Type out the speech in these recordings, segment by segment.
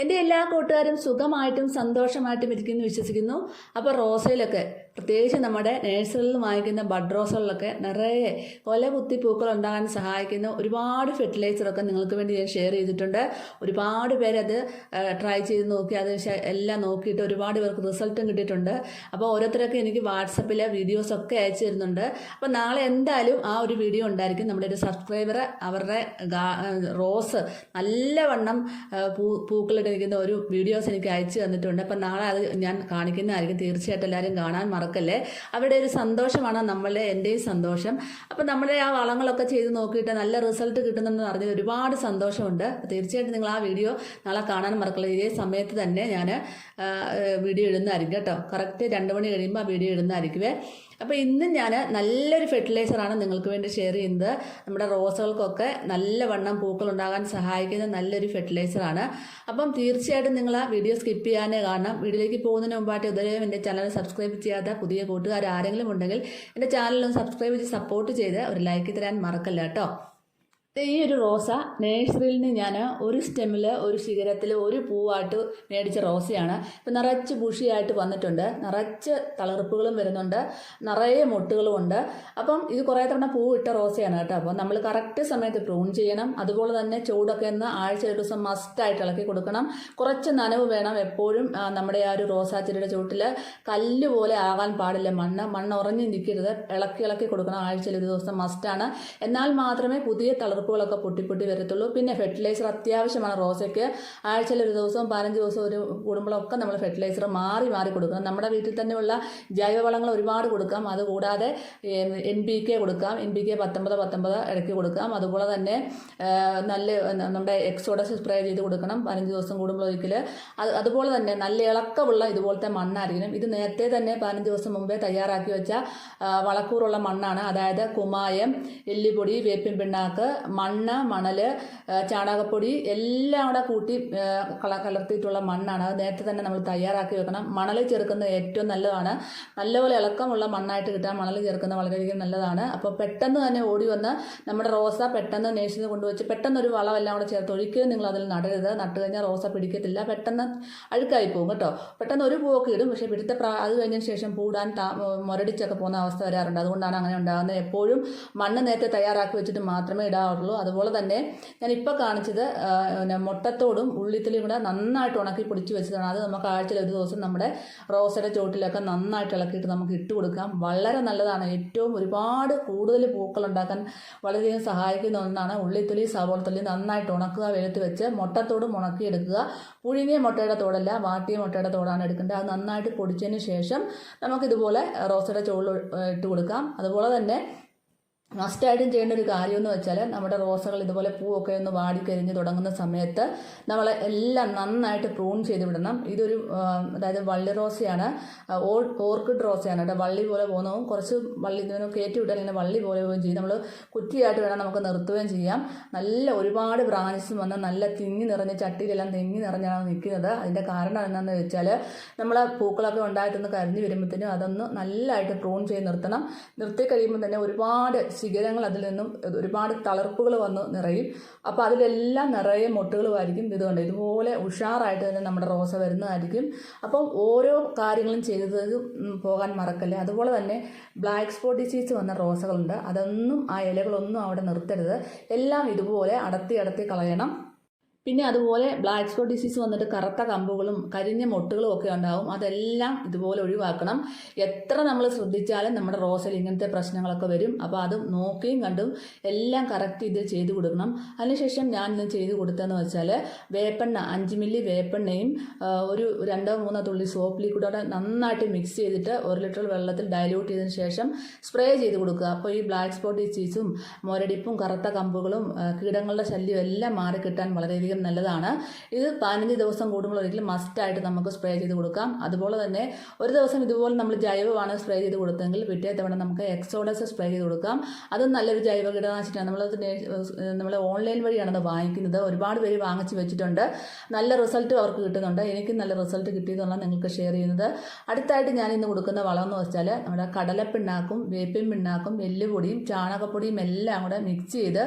എൻ്റെ എല്ലാ കൂട്ടുകാരും സുഖമായിട്ടും സന്തോഷമായിട്ടും ഇരിക്കുന്നു വിശ്വസിക്കുന്നു. അപ്പോൾ റോസയിലൊക്കെ പ്രത്യേകിച്ച് നമ്മുടെ നഴ്സറിയിൽ നിന്ന് വാങ്ങിക്കുന്ന ബഡ് റോസകളിലൊക്കെ നിറയെ കൊല കുത്തി പൂക്കൾ ഉണ്ടാകാൻ സഹായിക്കുന്ന ഒരുപാട് ഫെർട്ടിലൈസറൊക്കെ നിങ്ങൾക്ക് വേണ്ടി ഞാൻ ഷെയർ ചെയ്തിട്ടുണ്ട്. ഒരുപാട് പേരത് ട്രൈ ചെയ്ത് നോക്കി അത് എല്ലാം നോക്കിയിട്ട് ഒരുപാട് പേർക്ക് റിസൾട്ടും കിട്ടിയിട്ടുണ്ട്. അപ്പോൾ ഓരോരുത്തരൊക്കെ എനിക്ക് വാട്സപ്പിലെ വീഡിയോസൊക്കെ അയച്ചു തരുന്നുണ്ട്. അപ്പോൾ നാളെ എന്തായാലും ആ ഒരു വീഡിയോ ഉണ്ടായിരിക്കും. നമ്മുടെ ഒരു സബ്സ്ക്രൈബർ അവരുടെ റോസ് നല്ലവണ്ണം പൂക്കളിട്ടിരിക്കുന്ന ഒരു വീഡിയോസ് എനിക്ക് അയച്ചു തന്നിട്ടുണ്ട്. അപ്പം നാളെ അത് ഞാൻ കാണിക്കുന്നതായിരിക്കും. തീർച്ചയായിട്ടും എല്ലാവരും കാണാൻ മറക്കല്ലേ. അവരുടെ ഒരു സന്തോഷമാണ് നമ്മളുടെ എൻ്റെയും സന്തോഷം. അപ്പം നമ്മുടെ ആ വളങ്ങളൊക്കെ ചെയ്ത് നോക്കിയിട്ട് നല്ല റിസൾട്ട് കിട്ടുന്നുണ്ടെന്ന് അറിഞ്ഞത് ഒരുപാട് സന്തോഷമുണ്ട്. തീർച്ചയായിട്ടും നിങ്ങൾ ആ വീഡിയോ നാളെ കാണാൻ മറക്കല്ലേ. ഇതേ സമയത്ത് തന്നെ ഞാൻ വീഡിയോ ഇടുന്നതായിരിക്കും കേട്ടോ. കറക്റ്റ് 2 മണി കഴിയുമ്പോൾ ആ വീഡിയോ ഇടുന്നതായിരിക്കുമേ. അപ്പോൾ ഇന്നും ഞാൻ നല്ലൊരു ഫെർട്ടിലൈസറാണ് നിങ്ങൾക്ക് വേണ്ടി ഷെയർ ചെയ്യുന്നത്. നമ്മുടെ റോസുകൾക്കൊക്കെ നല്ലവണ്ണം പൂക്കളുണ്ടാകാൻ സഹായിക്കുന്ന നല്ലൊരു ഫെർട്ടിലൈസറാണ്. അപ്പം തീർച്ചയായിട്ടും നിങ്ങൾ ആ വീഡിയോ സ്കിപ്പ് ചെയ്യാനേ കാണണം. വീഡിയോയിലേക്ക് പോകുന്നതിന് മുമ്പായിട്ട് ഇതുവരെ എൻ്റെ ചാനൽ സബ്സ്ക്രൈബ് ചെയ്യാത്ത പുതിയ കൂട്ടുകാർ ആരെങ്കിലും ഉണ്ടെങ്കിൽ എൻ്റെ ചാനലൊന്ന് സബ്സ്ക്രൈബ് ചെയ്ത് സപ്പോർട്ട് ചെയ്ത് ഒരു ലൈക്ക് തരാൻ മറക്കല്ല കേട്ടോ. ഈ ഒരു റോസ നഴ്സറിയിൽ നിന്ന് ഞാൻ ഒരു സ്റ്റെമ്മിൽ ഒരു ശിഖരത്തിൽ ഒരു പൂവായിട്ട് മേടിച്ച റോസയാണ്. ഇപ്പം നിറച്ച് ബുഷിയായിട്ട് വന്നിട്ടുണ്ട്. നിറച്ച് തളിർപ്പുകളും വരുന്നുണ്ട്. നിറയെ മൊട്ടുകളും ഉണ്ട്. അപ്പം ഇത് കുറേ തവണ പൂവിട്ട റോസയാണ് കേട്ടോ. അപ്പോൾ നമ്മൾ കറക്റ്റ് സമയത്ത് പ്രൂൺ ചെയ്യണം. അതുപോലെ തന്നെ ചൂടൊക്കെ ഒന്ന് ആഴ്ച ഒരു ദിവസം മസ്റ്റായിട്ട് ഇളക്കി കൊടുക്കണം. കുറച്ച് നനവ് വേണം എപ്പോഴും. നമ്മുടെ ആ ഒരു റോസാച്ചെടിയുടെ ചുവട്ടിൽ കല്ല് പോലെ ആകാൻ പാടില്ല. മണ്ണ് ഉറഞ്ഞു നിൽക്കരുത്. ഇളക്കി കൊടുക്കണം. ആഴ്ചയിൽ ഒരു ദിവസം മസ്റ്റാണ്. എന്നാൽ മാത്രമേ പുതിയ തളിർപ്പുകളൊക്കെ പൊട്ടി വരത്തുള്ളൂ. പിന്നെ ഫെർട്ടിലൈസർ അത്യാവശ്യമാണ് റോസയ്ക്ക്. ആഴ്ചയിൽ ഒരു ദിവസവും 15 ദിവസം ഒരു കൂടുമ്പോഴൊക്കെ നമ്മൾ ഫെർട്ടിലൈസർ മാറി കൊടുക്കണം. നമ്മുടെ വീട്ടിൽ തന്നെയുള്ള ജൈവവളങ്ങൾ ഒരുപാട് കൊടുക്കാം. അതുകൂടാതെ NPK കൊടുക്കാം. NPK 19 ഇടയ്ക്ക് കൊടുക്കാം. അതുപോലെ തന്നെ നല്ല നമ്മുടെ എക്സോഡസ് സ്പ്രേ ചെയ്ത് കൊടുക്കണം 15 ദിവസം കൂടുമ്പോൾ ഒരിക്കൽ. അതുപോലെ തന്നെ നല്ല ഇളക്കമുള്ള ഇതുപോലത്തെ മണ്ണായിരിക്കണം. ഇത് നേരത്തെ തന്നെ 15 ദിവസം മുമ്പേ തയ്യാറാക്കി വെച്ച വളക്കൂറുള്ള മണ്ണാണ്. അതായത് കുമ്മായം, എല്ലുപൊടി, വേപ്പിൻ പിണ്ണാക്ക്, മണ്ണ്, മണല്, ചാണകപ്പൊടി എല്ലാം കൂടെ കൂട്ടി കലർത്തിയിട്ടുള്ള മണ്ണാണ്. അത് നേരത്തെ തന്നെ നമ്മൾ തയ്യാറാക്കി വെക്കണം. മണൽ ചേർക്കുന്നത് ഏറ്റവും നല്ലതാണ്. നല്ലപോലെ ഇളക്കമുള്ള മണ്ണായിട്ട് കിട്ടാൻ മണൽ ചേർക്കുന്നത് വളരെയധികം നല്ലതാണ്. അപ്പോൾ പെട്ടെന്ന് തന്നെ ഓടി വന്ന് നമ്മുടെ റോസ പെട്ടെന്ന് നേഴ്സറിയിൽ കൊണ്ടുവച്ച് പെട്ടെന്നൊരു വളമെല്ലാം കൂടെ ചേർത്ത് ഒരിക്കലും നിങ്ങൾ അതിൽ നടരുത്. നട്ട് കഴിഞ്ഞാൽ റോസ പിടിക്കത്തില്ല. പെട്ടെന്ന് അഴുക്കായി പോകും കേട്ടോ. പെട്ടെന്ന് ഒരു പൂവൊക്കെ ഇടും. പക്ഷേ അത് കഴിഞ്ഞതിന് ശേഷം പൂടാൻ മുരടിച്ചൊക്കെ പോകുന്ന അവസ്ഥ വരാറുണ്ട്. അതുകൊണ്ടാണ് അങ്ങനെ ഉണ്ടാകുന്നത്. എപ്പോഴും മണ്ണ് നേരത്തെ തയ്യാറാക്കി വെച്ചിട്ട് മാത്രമേ ഇടാറുള്ളൂ. അതുപോലെ തന്നെ ഞാനിപ്പോൾ കാണിച്ചത് മുട്ടത്തോടും ഉള്ളിത്തലിയും കൂടെ നന്നായിട്ട് ഉണക്കി പൊടിച്ച് വെച്ചതാണ്. അത് നമുക്ക് ആഴ്ചയിൽ ഒരു ദിവസം നമ്മുടെ റോസയുടെ ചോട്ടിലൊക്കെ നന്നായിട്ട് ഇളക്കിയിട്ട് നമുക്ക് ഇട്ട് കൊടുക്കാം. വളരെ നല്ലതാണ്. ഏറ്റവും ഒരുപാട് കൂടുതൽ പൂക്കൾ ഉണ്ടാക്കാൻ വളരെയധികം സഹായിക്കുന്ന ഒന്നാണ് ഉള്ളിത്തൊലി, സവോളത്തൊലി നന്നായിട്ട് ഉണക്കുക. വെളുത്ത് വെച്ച് മുട്ടത്തോടും ഉണക്കിയെടുക്കുക. പുഴുങ്ങിയ മുട്ടയുടെ തോടല്ല, വാട്ടിയ മുട്ടയുടെ തോടാണ് എടുക്കേണ്ടത്. അത് നന്നായിട്ട് പൊടിച്ചതിന് ശേഷം നമുക്കിതുപോലെ റോസയുടെ ചോളിൽ ഇട്ട് കൊടുക്കാം. അതുപോലെ തന്നെ മസ്റ്റായിട്ടും ചെയ്യേണ്ട ഒരു കാര്യമെന്ന് വെച്ചാൽ നമ്മുടെ റോസകൾ ഇതുപോലെ പൂവൊക്കെ ഒന്ന് വാടിക്കരിഞ്ഞ് തുടങ്ങുന്ന സമയത്ത് നമ്മൾ എല്ലാം നന്നായിട്ട് പ്രൂൺ ചെയ്ത് വിടണം. ഇതൊരു അതായത് വള്ളി റോസയാണ്, ഓർക്കിഡ് റോസയാണ് കേട്ടോ. വള്ളി പോലെ പോകുന്നതും കുറച്ച് വള്ളി ഇതിനെ കയറ്റി വിട്ടാൽ ഇങ്ങനെ വള്ളി പോലെ പോവുകയും ചെയ്യും. നമ്മൾ കുറ്റിയായിട്ട് വേണം നമുക്ക് നിർത്തുകയും ചെയ്യാം. നല്ല ഒരുപാട് ബ്രാഞ്ചസും വന്ന് നല്ല തിങ്ങി നിറഞ്ഞ ചട്ടിയിലെല്ലാം തിങ്ങി നിറഞ്ഞാണ് നിൽക്കുന്നത്. അതിൻ്റെ കാരണം എന്താണെന്ന് വെച്ചാൽ നമ്മൾ പൂക്കളൊക്കെ ഉണ്ടായിട്ടൊന്ന് കരിഞ്ഞ് വരുമ്പോഴത്തേനും അതൊന്ന് നല്ലതായിട്ട് പ്രൂൺ ചെയ്ത് നിർത്തണം. നിർത്തി കഴിയുമ്പോൾ തന്നെ ഒരുപാട് ശിഖരങ്ങൾ അതിൽ നിന്നും ഒരുപാട് തളിർപ്പുകൾ വന്ന് നിറയും. അപ്പോൾ അതിലെല്ലാം നിറയെ മൊട്ടുകളുമായിരിക്കും. ഇതുകൊണ്ട് ഇതുപോലെ ഉഷാറായിട്ട് തന്നെ നമ്മുടെ റോസ വരുന്നതായിരിക്കും. അപ്പം ഓരോ കാര്യങ്ങളും ചെയ്തത് പോകാൻ മറക്കല്ലേ. അതുപോലെ തന്നെ ബ്ലാക്ക് സ്പോട്ട് ഡിസീസ് വന്ന റോസകളുണ്ട്. അതൊന്നും ആ ഇലകളൊന്നും അവിടെ നിർത്തരുത്. എല്ലാം ഇതുപോലെ അടത്തി കളയണം. പിന്നെ അതുപോലെ ബ്ലാക്ക് സ്പോട്ട് ഡിസീസ് വന്നിട്ട് കറുത്ത കമ്പുകളും കരിഞ്ഞ മൊട്ടുകളും ഒക്കെ ഉണ്ടാവും. അതെല്ലാം ഇതുപോലെ ഒഴിവാക്കണം. എത്ര നമ്മൾ ശ്രദ്ധിച്ചാലും നമ്മുടെ റോസയിൽ ഇങ്ങനത്തെ പ്രശ്നങ്ങളൊക്കെ വരും. അപ്പോൾ അത് നോക്കിയും കണ്ടും എല്ലാം കറക്റ്റ് ചെയ്ത് കൊടുക്കണം. അതിനുശേഷം ഞാൻ ഇന്ന് ചെയ്ത് കൊടുത്തതെന്ന് വെച്ചാൽ വേപ്പെണ്ണ 5 മില്ലി വേപ്പെണ്ണയും ഒരു 2-3 തുള്ളി സോപ്പ് ലിക്വിഡോടെ നന്നായിട്ട് മിക്സ് ചെയ്തിട്ട് 1 ലിറ്റർ വെള്ളത്തിൽ ഡൈല്യൂട്ട് ചെയ്തതിന് ശേഷം സ്പ്രേ ചെയ്ത് കൊടുക്കുക. അപ്പോൾ ഈ ബ്ലാക്ക് സ്പോട്ട് ഡിസീസും മുരടിപ്പും കറുത്ത കമ്പുകളും കീടങ്ങളുടെ ശല്യം എല്ലാം മാറിക്കിട്ടാൻ വളരെയധികം നല്ലതാണ്. ഇത് 15 ദിവസം കൂടുമ്പോൾ ഒരിക്കലും മസ്റ്റായിട്ട് നമുക്ക് സ്പ്രേ ചെയ്ത് കൊടുക്കാം. അതുപോലെ തന്നെ ഒരു ദിവസം ഇതുപോലെ നമ്മൾ ജൈവമാണ് സ്പ്രേ ചെയ്ത് കൊടുത്തെങ്കിൽ പിറ്റേ തവണ നമുക്ക് എക്സോഡസ് സ്പ്രേ ചെയ്ത് കൊടുക്കാം. അതും നല്ലൊരു ജൈവ കീടനാശിനിയാണ്. നമ്മൾ ഓൺലൈൻ വഴിയാണ് അത് വാങ്ങിക്കുന്നത്. ഒരുപാട് പേര് വാങ്ങിച്ച് വെച്ചിട്ടുണ്ട്. നല്ല റിസൾട്ട് അവർക്ക് കിട്ടുന്നുണ്ട്. എനിക്കും നല്ല റിസൾട്ട് കിട്ടിയതെന്നാണ് നിങ്ങൾക്ക് ഷെയർ ചെയ്യുന്നത്. അടുത്തായിട്ട് ഞാൻ ഇന്ന് കൊടുക്കുന്ന വളം എന്ന് വെച്ചാൽ നമ്മുടെ കടലപ്പിണ്ണാക്കും, വേപ്പിൻ പിണ്ണാക്കും, എല്ലുപൊടിയും, ചാണകപ്പൊടിയും എല്ലാം കൂടെ മിക്സ് ചെയ്ത്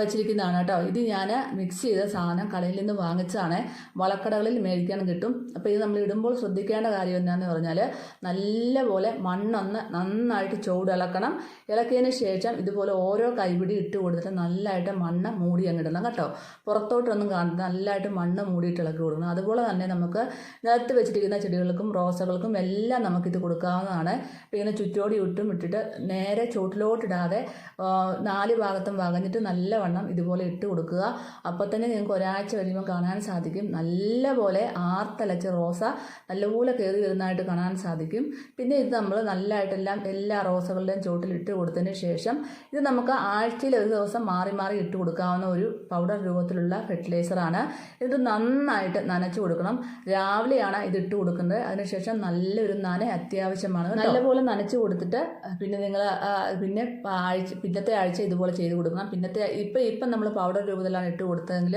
വെച്ചിരിക്കുന്നതാണ് കേട്ടോ. ഇത് ഞാൻ മിക്സ് ചെയ്ത സാധനം കടയിൽ നിന്ന് വാങ്ങിച്ചതാണ്. വളക്കടകളിൽ മേടിക്കാൻ കിട്ടും. അപ്പോൾ ഇത് നമ്മൾ ഇടുമ്പോൾ ശ്രദ്ധിക്കേണ്ട കാര്യം എന്താണെന്ന് പറഞ്ഞാൽ നല്ലപോലെ മണ്ണൊന്ന് നന്നായിട്ട് ചൂടിളക്കണം. ഇളക്കിയതിന് ശേഷം ഇതുപോലെ ഓരോ കൈപിടി ഇട്ട് കൊടുത്തിട്ട് നല്ലതായിട്ട് മണ്ണ് മൂടി അങ്ങ് ഇടണം കേട്ടോ. പുറത്തോട്ടൊന്നും കാണുന്നത് നല്ലതായിട്ട് മണ്ണ് മൂടിയിട്ട് ഇളക്കി കൊടുക്കണം. അതുപോലെ തന്നെ നമുക്ക് നിലത്ത് വെച്ചിരിക്കുന്ന ചെടികൾക്കും റോസകൾക്കും എല്ലാം നമുക്കിത് കൊടുക്കാവുന്നതാണ്. ഇങ്ങനെ ചുറ്റോടി ഇട്ടിട്ട് നേരെ ചുവട്ടിലോട്ടിടാതെ 4 ഭാഗത്തും വകഞ്ഞിട്ട് നല്ലവണ്ണം ഇതുപോലെ ഇട്ട് കൊടുക്കുക. അപ്പോൾ തന്നെ നിങ്ങൾക്ക് ഒരാഴ്ച കഴിയുമ്പോൾ കാണാൻ സാധിക്കും നല്ലപോലെ ആർത്തലച്ച റോസ നല്ലപോലെ കയറി വരുന്നതായിട്ട് കാണാൻ സാധിക്കും. പിന്നെ ഇത് നമ്മൾ നല്ലതായിട്ടെല്ലാം എല്ലാ റോസകളുടെയും ചുവട്ടിൽ ഇട്ട് കൊടുത്തതിന് ശേഷം ഇത് നമുക്ക് ആഴ്ചയിൽ ഒരു ദിവസം മാറി മാറി ഇട്ട് കൊടുക്കാവുന്ന ഒരു പൗഡർ രൂപത്തിലുള്ള ഫെർട്ടിലൈസറാണ്. ഇത് നന്നായിട്ട് നനച്ചു കൊടുക്കണം. രാവിലെയാണ് ഇത് ഇട്ട് കൊടുക്കുന്നത്. അതിനുശേഷം നല്ലൊരു നന അത്യാവശ്യമാണ്. നല്ലപോലെ നനച്ചു കൊടുത്തിട്ട് പിന്നെ നിങ്ങൾ പിന്നത്തെ ആഴ്ച ഇതുപോലെ ചെയ്ത് കൊടുക്കണം. ഇപ്പം നമ്മൾ പൗഡർ രൂപത്തിലാണ് ഇട്ട് കൊടുത്തതെങ്കിൽ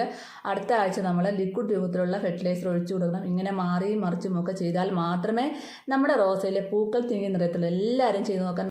അടുത്ത ആഴ്ച നമ്മൾ ലിക്വിഡ് രൂപത്തിലുള്ള ഫെർട്ടിലൈസർ ഒഴിച്ചു കൊടുക്കണം. ഇങ്ങനെ മാറിയും മറിച്ചും ഒക്കെ ചെയ്താൽ മാത്രമേ നമ്മുടെ റോസയിലെ പൂക്കൾ തിങ്ങി നിറയത്തുള്ളൂ. എല്ലാവരും ചെയ്ത് നോക്കാൻ